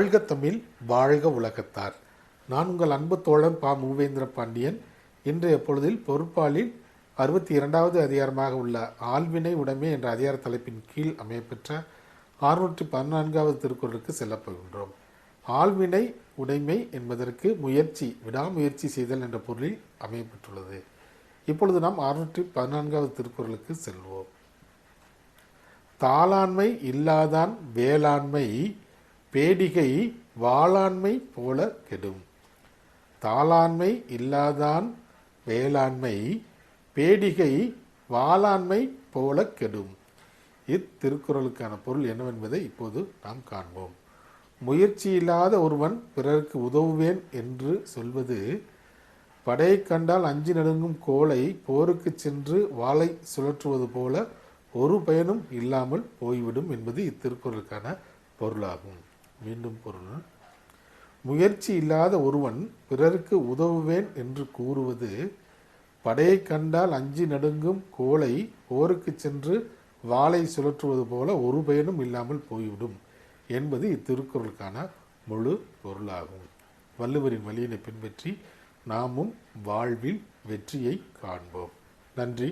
வாழ்க தமிழ், வாழ்க உலகத்தார். நான் உங்கள் அன்பு தோழன் பா. மூவேந்திர பாண்டியன். இன்றைய பொழுதில் பொருட்பாலில் 62வது அதிகாரமாக உள்ள ஆள்வினை உடைமை என்ற அதிகார தலைப்பின் கீழ் அமையப்பெற்ற 614வது திருக்குறளுக்கு செல்லப்போகின்றோம். ஆள்வினை உடைமை என்பதற்கு முயற்சி, விடாமுயற்சி செய்தல் என்ற பொருளில் அமையப்பெற்றுள்ளது. இப்பொழுது நாம் 614வது திருக்குறளுக்கு செல்வோம். தாளாண்மை இல்லாதான் வேளாண்மை பேடிகை வாளாண்மை போல கெடும். தாளாண்மை இல்லாதான் வேளாண்மை பேடிகை வாளாண்மை போல கெடும். இத்திருக்குறளுக்கான பொருள் என்னவென்பதை இப்போது நாம் காண்போம். முயற்சி இல்லாத ஒருவன் பிறருக்கு உதவுவேன் என்று சொல்வது படையை கண்டால் அஞ்சி நடுங்கும் கோலை போருக்கு சென்று வாளை சுழற்றுவது போல ஒரு பயனும் இல்லாமல் போய்விடும் என்பது இத்திருக்குறளுக்கான பொருளாகும். மீண்டும் பொருள்: முயற்சி இல்லாத ஒருவன் பிறருக்கு உதவுவேன் என்று கூறுவது படையை கண்டால் அஞ்சி நடுங்கும் கோலை போருக்கு சென்று வாளை சுழற்றுவது போல ஒரு பயனும் இல்லாமல் போய்விடும் என்பது இத்திருக்குறளுக்கான முழு பொருளாகும். வள்ளுவரின் வழியினை பின்பற்றி நாமும் வாழ்வில் வெற்றியை காண்போம். நன்றி.